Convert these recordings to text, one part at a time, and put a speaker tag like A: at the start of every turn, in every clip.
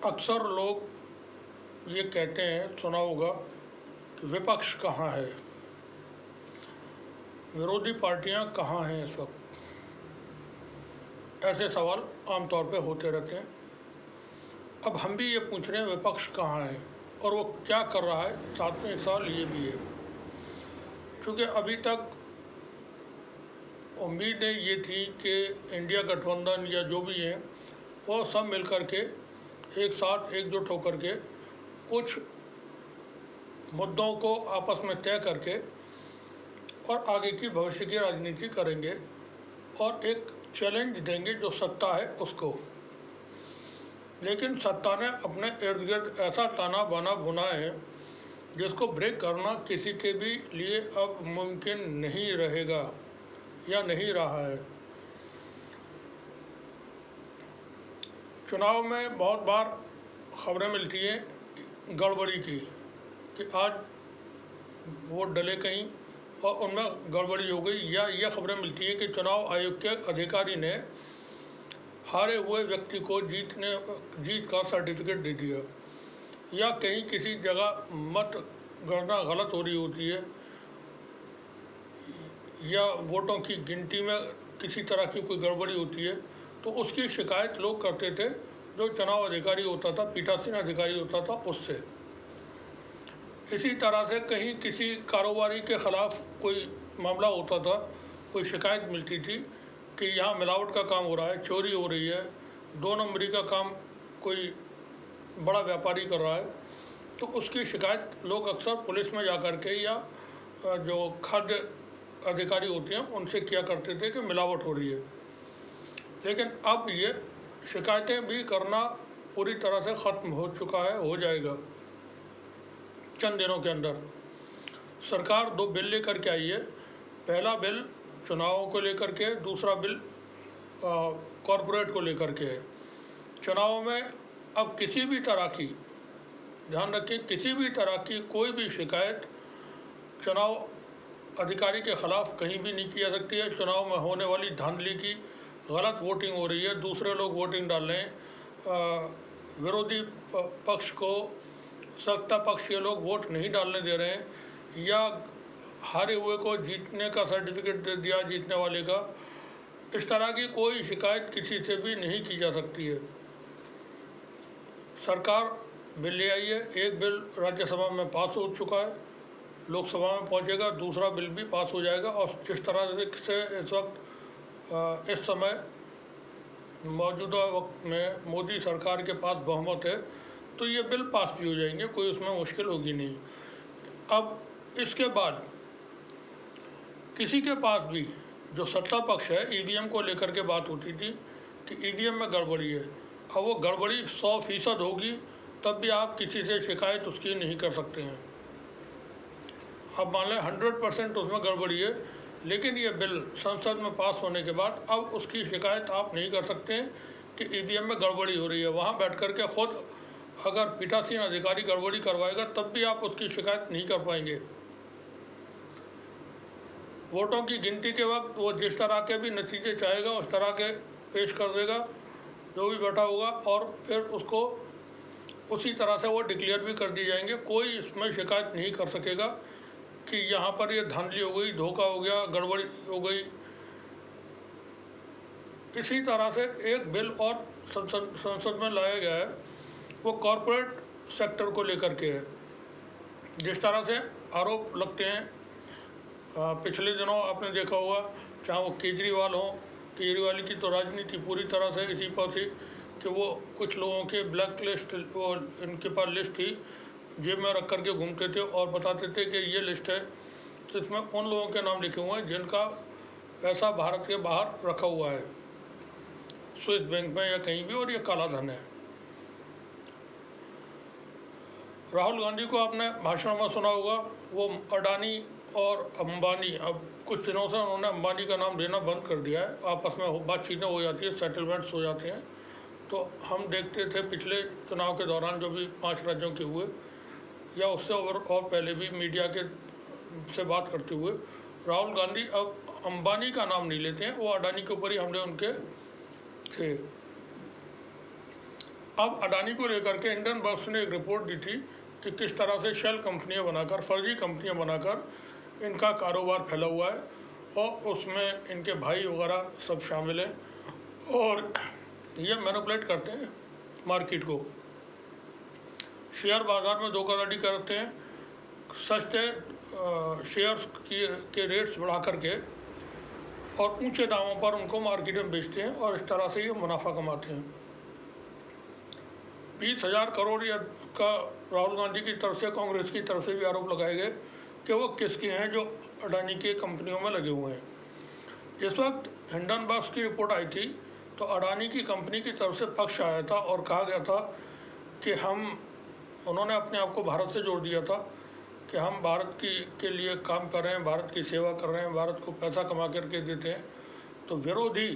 A: अक्सर लोग ये कहते हैं, सुना होगा, कि विपक्ष कहाँ है, विरोधी पार्टियां कहाँ हैं इस वक्त। ऐसे सवाल आमतौर पे होते रहते हैं। अब हम भी ये पूछ रहे हैं विपक्ष कहाँ है और वो क्या कर रहा है, साथ में सवाल ये भी है क्योंकि अभी तक उम्मीदें ये थी कि इंडिया गठबंधन या जो भी हैं वो सब मिल कर के एक साथ एकजुट होकर के कुछ मुद्दों को आपस में तय करके और आगे की भविष्य की राजनीति करेंगे और एक चैलेंज देंगे जो सत्ता है उसको। लेकिन सत्ता ने अपने इर्द गिर्द ऐसा ताना बाना बुना है जिसको ब्रेक करना किसी के भी लिए अब मुमकिन नहीं रहेगा या नहीं रहा है। चुनाव में बहुत बार खबरें मिलती हैं गड़बड़ी की कि आज वोट डले कहीं और उनमें गड़बड़ी हो गई, या ये खबरें मिलती हैं कि चुनाव आयोग के अधिकारी ने हारे हुए व्यक्ति को जीत का सर्टिफिकेट दे दिया, या कहीं किसी जगह मत गणना गलत हो रही होती है या वोटों की गिनती में किसी तरह की कोई गड़बड़ी होती है तो उसकी शिकायत लोग करते थे जो चुनाव अधिकारी होता था, पीठासीन अधिकारी होता था, उससे। इसी तरह से कहीं किसी कारोबारी के ख़िलाफ़ कोई मामला होता था, कोई शिकायत मिलती थी कि यहाँ मिलावट का काम हो रहा है, चोरी हो रही है, 2 नंबरी का काम कोई बड़ा व्यापारी कर रहा है, तो उसकी शिकायत लोग अक्सर पुलिस में जा कर के या जो खाद्य अधिकारी होते हैं उनसे किया करते थे कि मिलावट हो रही है। लेकिन अब ये शिकायतें भी करना पूरी तरह से ख़त्म हो चुका है, हो जाएगा चंद दिनों के अंदर। सरकार 2 बिल लेकर के आई है। पहला बिल चुनावों को लेकर के, दूसरा बिल कॉरपोरेट को लेकर के है। चुनावों में अब किसी भी तरह की, ध्यान रखें, किसी भी तरह की कोई भी शिकायत चुनाव अधिकारी के ख़िलाफ़ कहीं भी नहीं की जा सकती है। चुनाव में होने वाली धांधली की, गलत वोटिंग हो रही है, दूसरे लोग वोटिंग डाल रहे हैं, विरोधी पक्ष को सत्ता पक्ष के लोग वोट नहीं डालने दे रहे हैं, या हारे हुए को जीतने का सर्टिफिकेट दे दिया जीतने वाले का, इस तरह की कोई शिकायत किसी से भी नहीं की जा सकती है। सरकार बिल ले आई है। एक बिल राज्यसभा में पास हो चुका है, लोकसभा में पहुंचेगा, दूसरा बिल भी पास हो जाएगा। और जिस तरह से इस वक्त इस समय मौजूदा वक्त में मोदी सरकार के पास बहुमत है तो ये बिल पास भी हो जाएंगे, कोई उसमें मुश्किल होगी नहीं। अब इसके बाद किसी के पास भी जो सत्ता पक्ष है, ईवीएम को लेकर के बात होती थी कि ईवीएम में गड़बड़ी है, अब वो गड़बड़ी 100% होगी तब भी आप किसी से शिकायत उसकी नहीं कर सकते हैं। अब मान लें 100% उसमें गड़बड़ी है, लेकिन ये बिल संसद में पास होने के बाद अब उसकी शिकायत आप नहीं कर सकते हैं कि ईवीएम में गड़बड़ी हो रही है। वहाँ बैठ कर के खुद अगर पीठासीन अधिकारी गड़बड़ी करवाएगा तब भी आप उसकी शिकायत नहीं कर पाएंगे। वोटों की गिनती के वक्त वो जिस तरह के भी नतीजे चाहेगा उस तरह के पेश कर देगा जो भी बैठा होगा, और फिर उसको उसी तरह से वो डिक्लेयर भी कर दिए जाएंगे। कोई इसमें शिकायत नहीं कर सकेगा कि यहाँ पर ये धांधली हो गई, धोखा हो गया, गड़बड़ी हो गई। इसी तरह से एक बिल और संसद में लाया गया है, वो कॉरपोरेट सेक्टर को लेकर के है। जिस तरह से आरोप लगते हैं, पिछले दिनों आपने देखा होगा, चाहे वो केजरीवाल हो, केजरीवाल की तो राजनीति पूरी तरह से इसी पर थी कि वो कुछ लोगों के ब्लैक लिस्ट, वो इनके पास लिस्ट थी, जेब में रख कर के घूमते थे और बताते थे कि ये लिस्ट है, तो इसमें उन लोगों के नाम लिखे हुए हैं जिनका पैसा भारत के बाहर रखा हुआ है, स्विस बैंक में या कहीं भी, और ये काला धन है। राहुल गांधी को आपने भाषण में सुना होगा, वो अडानी और अंबानी, अब कुछ दिनों से उन्होंने अंबानी का नाम लेना बंद कर दिया है, आपस में बातचीतें हो जाती है, सेटलमेंट्स हो जाते हैं। तो हम देखते थे पिछले चुनाव के दौरान जो भी 5 राज्यों के हुए, या उससे और पहले भी मीडिया के से बात करते हुए राहुल गांधी अब अंबानी का नाम नहीं लेते हैं, वो अडानी के ऊपर ही हमले उनके थे। अब अडानी को लेकर के हिंडनबर्ग ने एक रिपोर्ट दी थी कि किस तरह से शेल कंपनियां बनाकर, फर्जी कंपनियां बनाकर इनका कारोबार फैला हुआ है और उसमें इनके भाई वगैरह सब शामिल हैं और ये मैनिपुलेट करते हैं मार्केट को, शेयर बाज़ार में धोखाधड़ी करते हैं, सस्ते शेयर्स के रेट्स बढ़ा करके और ऊंचे दामों पर उनको मार्केट में बेचते हैं और इस तरह से ये मुनाफा कमाते हैं। 20,000 करोड़ का राहुल गांधी की तरफ से, कांग्रेस की तरफ से भी आरोप लगाए गए कि वो किसके हैं जो अडानी के कंपनियों में लगे हुए हैं। जिस वक्त हिंडनबर्ग की रिपोर्ट आई थी तो अडानी की कंपनी की तरफ से पक्ष आया था और कहा गया था कि उन्होंने अपने आप को भारत से जोड़ दिया था कि हम भारत के लिए काम कर रहे हैं, भारत की सेवा कर रहे हैं, भारत को पैसा कमा करके देते हैं। तो विरोधी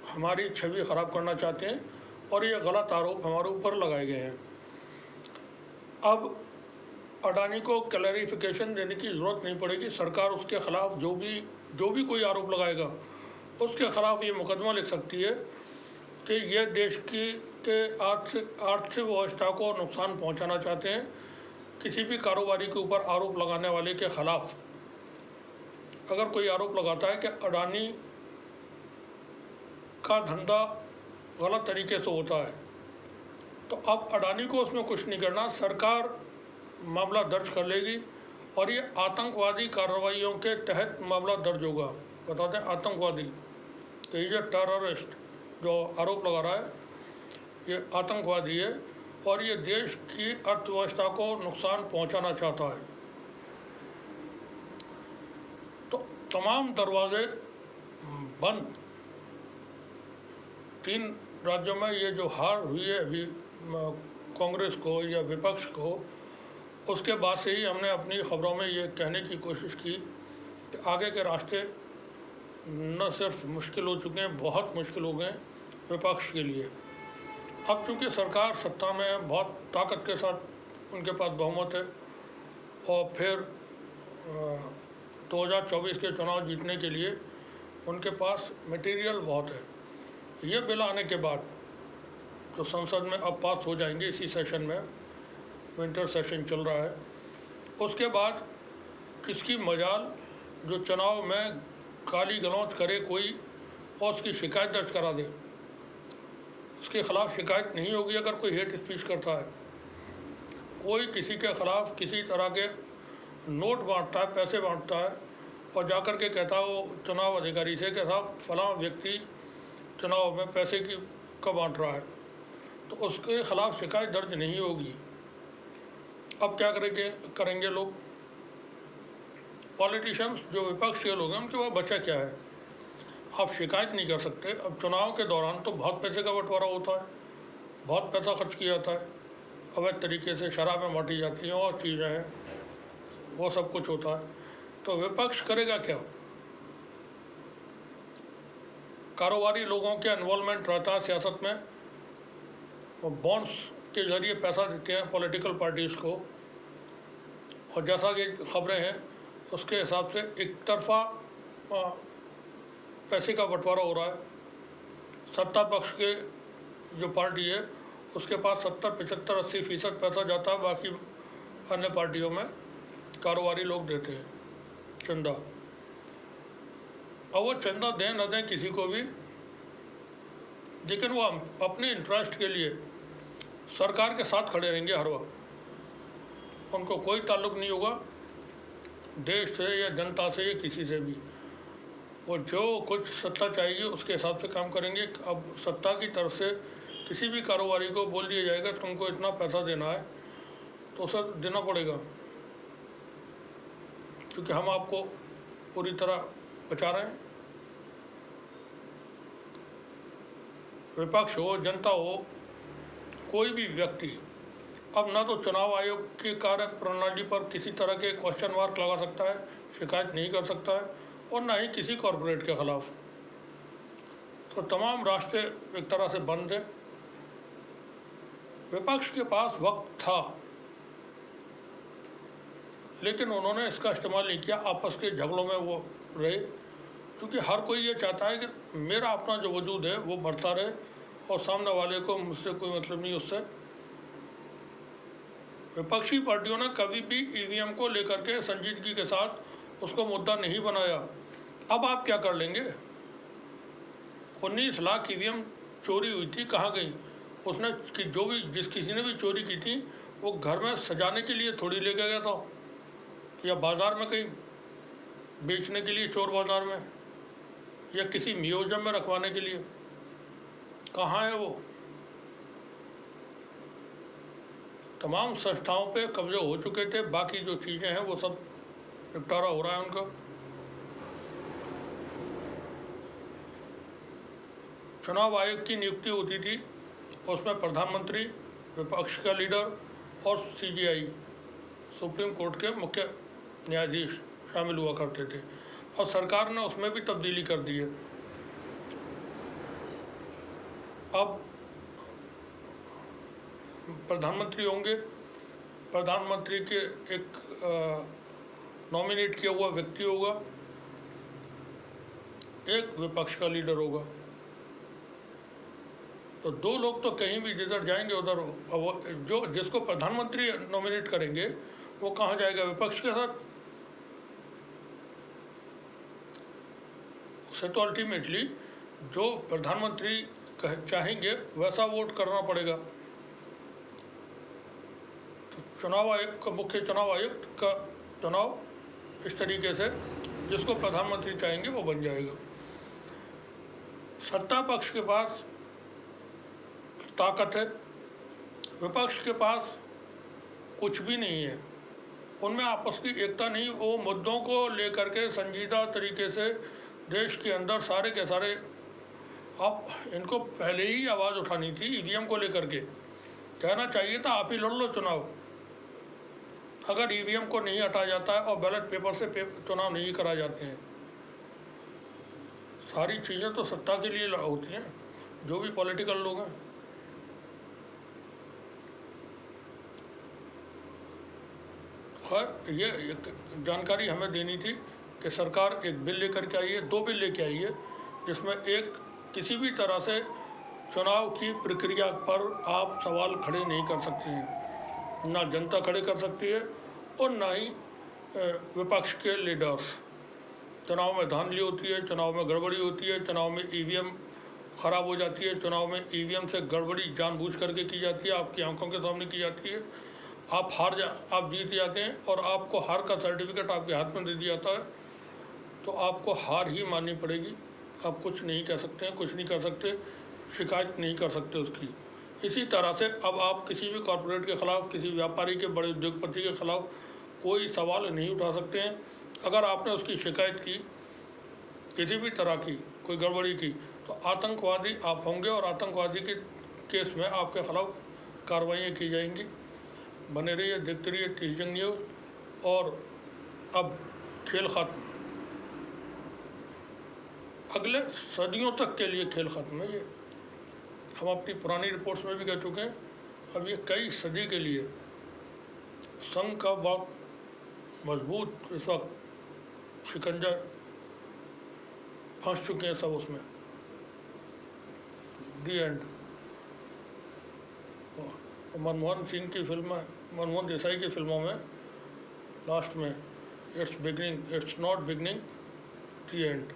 A: हमारी छवि ख़राब करना चाहते हैं और ये गलत आरोप हमारे ऊपर लगाए गए हैं। अब अडानी को क्लैरिफिकेशन देने की ज़रूरत नहीं पड़ेगी। सरकार उसके ख़िलाफ़ जो भी कोई आरोप लगाएगा उसके ख़िलाफ़ ये मुकदमा लिख सकती है कि ये देश के आर्थिक व्यवस्था को नुकसान पहुंचाना चाहते हैं। किसी भी कारोबारी के ऊपर आरोप लगाने वाले के ख़िलाफ़ अगर कोई आरोप लगाता है कि अडानी का धंधा गलत तरीके से होता है तो अब अडानी को उसमें कुछ नहीं करना, सरकार मामला दर्ज कर लेगी और ये आतंकवादी कार्रवाइयों के तहत मामला दर्ज होगा। बताते हैं आतंकवादी, तो ये टेररिस्ट जो आरोप लगा रहा है ये आतंकवादी है और ये देश की अर्थव्यवस्था को नुकसान पहुंचाना चाहता है। तो तमाम दरवाजे बंद। 3 राज्यों में ये जो हार हुई है अभी कांग्रेस को या विपक्ष को, उसके बाद से ही हमने अपनी खबरों में ये कहने की कोशिश की कि आगे के रास्ते न सिर्फ मुश्किल हो चुके हैं, बहुत मुश्किल हो गए विपक्ष के लिए। अब चूँकि सरकार सत्ता में है, बहुत ताकत के साथ उनके पास बहुमत है और फिर 2024 के चुनाव जीतने के लिए उनके पास मटेरियल बहुत है। ये बिल आने के बाद तो संसद में अब पास हो जाएंगे इसी सेशन में, विंटर सेशन चल रहा है। उसके बाद किसकी मजाल जो चुनाव में काली गलौज करे कोई और उसकी शिकायत दर्ज करा दे। उसके ख़िलाफ़ शिकायत नहीं होगी अगर कोई हेट स्पीच करता है, कोई किसी के ख़िलाफ़ किसी तरह के नोट बांटता है, पैसे बांटता है और जाकर के कहता है वो चुनाव अधिकारी से कि साहब फलां व्यक्ति चुनाव में पैसे का बांट रहा है, तो उसके ख़िलाफ़ शिकायत दर्ज नहीं होगी। अब क्या करेंगे लोग, पॉलिटिशियंस जो विपक्ष के लोग हैं उनके पास बचा क्या है। आप शिकायत नहीं कर सकते। अब चुनाव के दौरान तो बहुत पैसे का बंटवारा होता है, बहुत पैसा खर्च किया जाता है, अवैध तरीके से शराबें बांटी जाती हैं और चीज़ें हैं, वो सब कुछ होता है। तो विपक्ष करेगा क्या। कारोबारी लोगों के इन्वॉल्वमेंट रहता है सियासत में, वो बॉन्ड्स के ज़रिए पैसा देते हैं पॉलिटिकल पार्टीज़ को और जैसा कि खबरें हैं उसके हिसाब से एक तरफा पैसे का बंटवारा हो रहा है। सत्ता पक्ष के जो पार्टी है उसके पास 70, 75, 80% पैसा जाता है, बाकी अन्य पार्टियों में कारोबारी लोग देते हैं चंदा। अब वो चंदा दें न दें किसी को भी, लेकिन वो अपने इंटरेस्ट के लिए सरकार के साथ खड़े रहेंगे हर वक्त। उनको कोई ताल्लुक़ नहीं होगा देश से या जनता से या किसी से भी। वो जो कुछ सत्ता चाहिए उसके हिसाब से काम करेंगे। अब सत्ता की तरफ से किसी भी कारोबारी को बोल दिया जाएगा तुमको इतना पैसा देना है तो उसे देना पड़ेगा, क्योंकि हम आपको पूरी तरह बचा रहे हैं। विपक्ष हो, जनता हो, कोई भी व्यक्ति अब ना तो चुनाव आयोग की कार्य प्रणाली पर किसी तरह के क्वेश्चन मार्क लगा सकता है, शिकायत नहीं कर सकता है, और ना ही किसी कॉरपोरेट के ख़िलाफ़। तो तमाम रास्ते एक तरह से बंद हैं। विपक्ष के पास वक्त था लेकिन उन्होंने इसका इस्तेमाल नहीं किया, आपस के झगड़ों में वो रहे, क्योंकि हर कोई ये चाहता है कि मेरा अपना जो वजूद है वो बढ़ता रहे और सामने वाले को मुझसे कोई मतलब नहीं उससे। विपक्षी पार्टियों ने कभी भी ईवीएम को लेकर के संजीदगी के साथ उसको मुद्दा नहीं बनाया। अब आप क्या कर लेंगे? 19 लाख ईवीएम चोरी हुई थी, कहाँ गई? उसने जो भी किसी ने भी चोरी की थी वो घर में सजाने के लिए थोड़ी लेके गया था, या बाज़ार में कहीं बेचने के लिए, चोर बाज़ार में, या किसी म्यूजियम में रखवाने के लिए। कहाँ है वो? तमाम संस्थाओं पे कब्जे हो चुके थे, बाकी जो चीज़ें हैं वो सब निपटारा हो रहा है उनका। चुनाव आयोग की नियुक्ति होती थी, उसमें प्रधानमंत्री, विपक्ष का लीडर और सीजीआई, सुप्रीम कोर्ट के मुख्य न्यायाधीश शामिल हुआ करते थे, और सरकार ने उसमें भी तब्दीली कर दी है। अब प्रधानमंत्री होंगे, प्रधानमंत्री के एक नॉमिनेट किया हुआ व्यक्ति होगा, एक विपक्ष का लीडर होगा। तो दो लोग तो कहीं भी जिधर जाएंगे उधर, जो जिसको प्रधानमंत्री नॉमिनेट करेंगे वो कहाँ जाएगा? विपक्ष के साथ। उसे तो अल्टीमेटली जो प्रधानमंत्री चाहेंगे वैसा वोट करना पड़ेगा। तो चुनाव आयोग का, मुख्य चुनाव आयुक्त का चुनाव इस तरीके से जिसको प्रधानमंत्री चाहेंगे वो बन जाएगा। सत्ता पक्ष के पास ताकत है, विपक्ष के पास कुछ भी नहीं है, उनमें आपस की एकता नहीं। वो मुद्दों को लेकर के संजीदा तरीके से देश के अंदर सारे के सारे, अब इनको पहले ही आवाज़ उठानी थी ईवीएम को लेकर के। कहना चाहिए था आप ही लड़ लो चुनाव। अगर ईवीएम को नहीं हटाया जाता है और बैलेट पेपर से चुनाव नहीं कराए जाते हैं, सारी चीज़ें तो सत्ता के लिए होती हैं, जो भी पॉलिटिकल लोग हैं। खैर, ये एक जानकारी हमें देनी थी कि सरकार एक बिल लेकर के आई है, 2 बिल लेके आई है, जिसमें एक किसी भी तरह से चुनाव की प्रक्रिया पर आप सवाल खड़े नहीं कर सकते हैं, ना जनता खड़े कर सकती है और ना ही विपक्ष के लीडर्स। चुनाव में धांधली होती है, चुनाव में गड़बड़ी होती है, चुनाव में ईवीएम ख़राब हो जाती है, चुनाव में ईवीएम से गड़बड़ी जानबूझ करके की जाती है, आपकी आंखों के सामने की जाती है। आप जीत जाते हैं और आपको हार का सर्टिफिकेट आपके हाथ में दे दिया जाता है, तो आपको हार ही माननी पड़ेगी। आप कुछ नहीं कह सकते हैं, कुछ नहीं कर सकते, शिकायत नहीं कर सकते उसकी। इसी तरह से अब आप किसी भी कॉरपोरेट के ख़िलाफ़, किसी व्यापारी के, बड़े उद्योगपति के ख़िलाफ़ कोई सवाल नहीं उठा सकते हैं। अगर आपने उसकी शिकायत की किसी भी तरह की, कोई गड़बड़ी की, तो आतंकवादी आप होंगे और आतंकवादी के केस में आपके ख़िलाफ़ कार्रवाइयाँ की जाएंगी। बने रहिए, देखते रहिए 30 जंग न्यूज़। और अब खेल ख़त्म, अगले सदियों तक के लिए खेल ख़त्म है। ये हम अपनी पुरानी रिपोर्ट्स में भी कह चुके हैं। अब ये कई सदी के लिए संघ का बहुत मजबूत इस वक्त शिकंजा फंस चुके हैं सब उसमें। दी एंड। मनमोहन सिंह की फिल्म में, मनमोहन देसाई की फिल्मों में लास्ट में it's not beginning, the and.